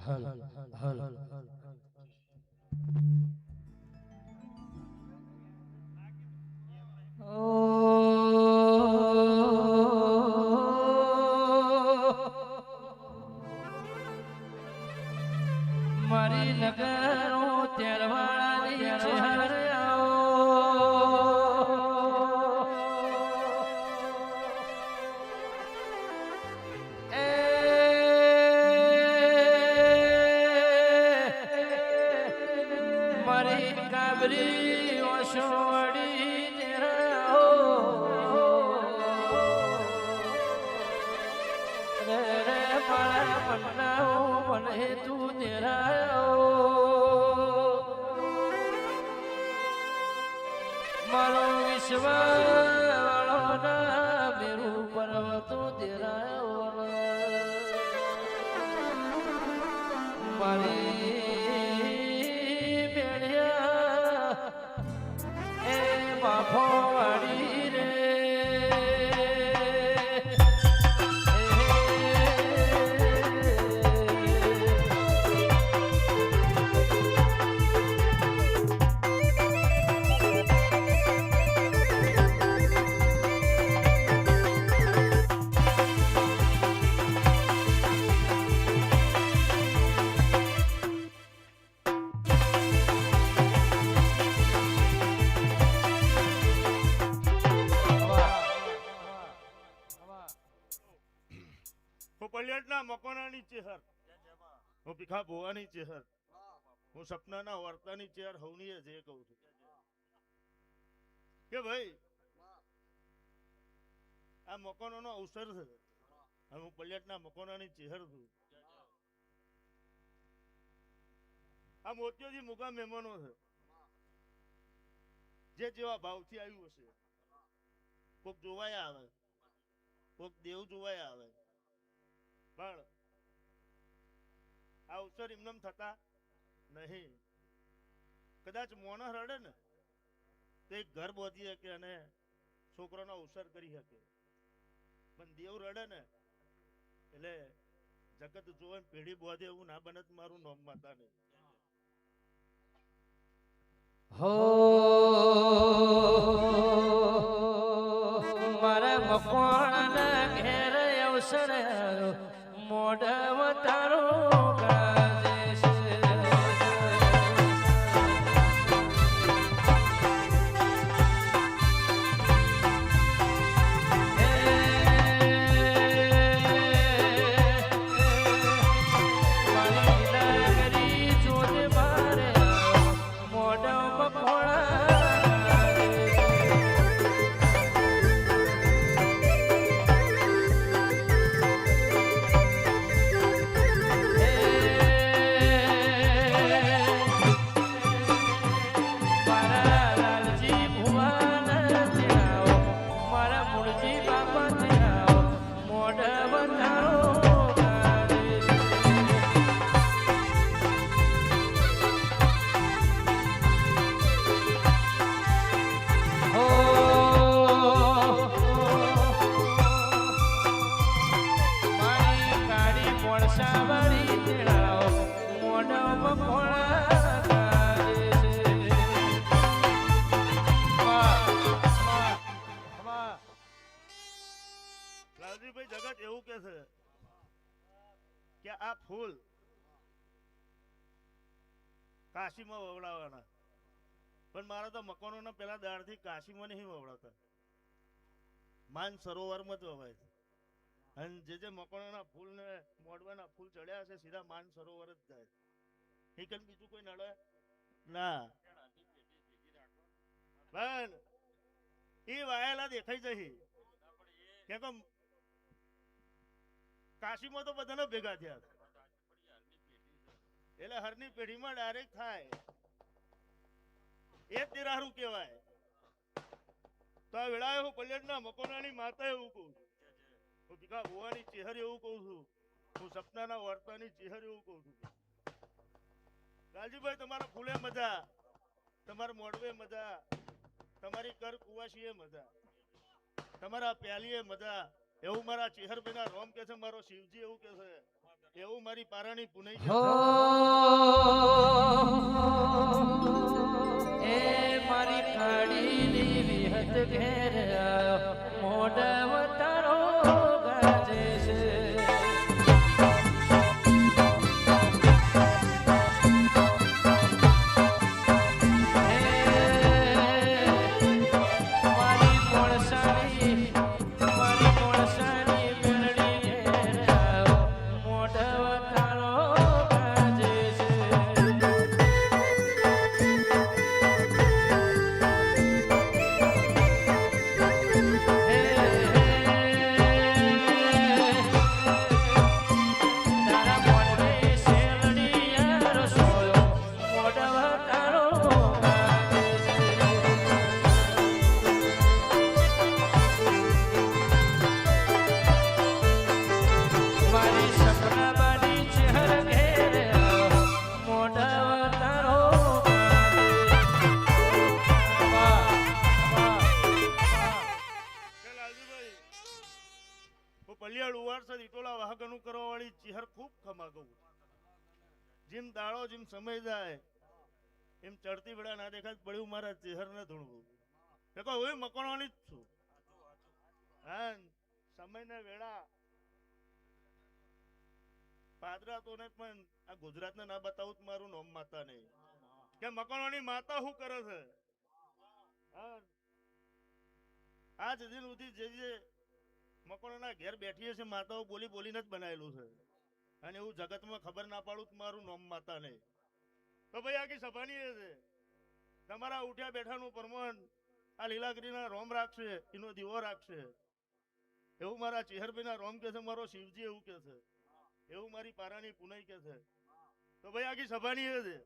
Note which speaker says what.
Speaker 1: હલ હલ મારી નગરો તેરવાળાની ચહેર મારી કાબરી ઓછોડી રે મારા મન્ના મને તું દેરાયો મારો વિશ્વાસ ના મેરું પર્વતો દેરાયો મારી બેડિયા એ બાપો વાળી રે
Speaker 2: પલ્યાટના મકોનાની ચેહર હું ભીખા ભોવાની ચેહર હું સપનાના વર્તાની ચેહર હવની જે કહું છું કે ભાઈ આ મકોનોનો અવસર છે અને હું પલ્યાટના મકોનાની ચેહર છું. આ મોતિયોજી મુકા મહેમાનો છે જે જેવા ભાવથી આવ્યું હશે. કોક જોવાયા આવે, કોક દેવ જોવાયા આવે, પણ આ અવસર એમનેમ થતા નહીં. કદાચ મોણસ રડે ને તો એક ઘર બોધી શકે અને છોકરાનો અવસર કરી શકે, પણ દેવ રડે ને એટલે જગત જોવે પેઢી બોધે એવું ના બને મારું નોમ માતા નહીં.
Speaker 1: હો મારા મકોણ ઘેર અવસર મોઢવ તારો
Speaker 2: જગત એવું કે છે કે આ ફૂલ કાશીમાં વવડાવવાના, પણ મારા તો મકાનોના પેલા દાળથી કાશીમાં નહીં વવડાવતા, માન સરોવરમાં જ વવાય છે. અને જે મકાનોના ફૂલ ને મોડવાના ફૂલ ચડ્યા છે સીધા માન સરોવર જ જાય. એ કઈ બીજું કોઈ નડે ના, પણ એ વાયેલા દેખાઈ જશે કે કાશીમાં તો બધાને ભેગા થયા એટલે હરની પેઢીમાં ડાયરેક્ટ થાય એ તિરારું કહેવાય. તો આ વેળાએ હું પલ્યાટના મકોનાની માતા એવું કહું છું, હું ભીખા ભોવાની ચેહર એવું કહું છું, હું સપનાના વર્તાની ચેહર એવું કહું છું. લાલજીભાઈ તમારા ફૂલે મજા, તમારા મોડવે મજા, તમારી કર કુવાસીએ મજા, તમારા પ્યાલીએ મજા, એવું મારા ચેહરભાઈના રોમ કે છે, મારો શિવજી એવું કે છે એવું મારી પારાની પુનઈ
Speaker 1: હો એ મારી કાળીની વિહત ઘેર આવ્યો મોઢવ તારો ગાજે છે મારી મોણસાની મેળડી ઘેર આવ્યો મોઢવ તારો ગાજે છે તારા મોઢે શેરડીયા રસોયો મોઢવ તારો ગાજે છે મારી સપનાબાની ચહેર ઘેર આવો મોઢવ તારો ગાજે વાહ વાહ
Speaker 2: કે લાલજીભાઈ હું પલ્યાળ ઉવારસદ ઈટોલા વાહકનું કરવા વાળી ચિહર ખૂબ ખમાગું જેમ દાડો જેમ સમય જાય એમ ચડતી વેળા ના દેખાત પડ્યું મારા ચહેર ને ધૂણવું દેખો હું મકોણોની જ છું હા સમય ને વેળા પાદરા તો ને પણ આ ગુજરાત ને ના બતાવું તો મારું નામ માતા નહીં કે મકોણોની માતા શું કરે છે હા આજ દિન સુધી જે મકોણોના ઘેર બેઠી છે માતાઓ બોલી બોલીને જ બનાવેલું છે અને એવું જગતમાં ખબર ના પાડું તો મારું નામ માતા નહીં તો ભાઈ આખી સભાની એ છે તમારા ઉઠ્યા બેઠાનું પરમાન આ લીલાગીરીના રોમ રાખશે એનો દીવો રાખશે એવું મારા ચેહરભાઈના રોમ કે છે મારો શિવજી એવું કે છે એવું મારી પારાની પુનઈ કે છે તો ભાઈ આખી સભાની એ છે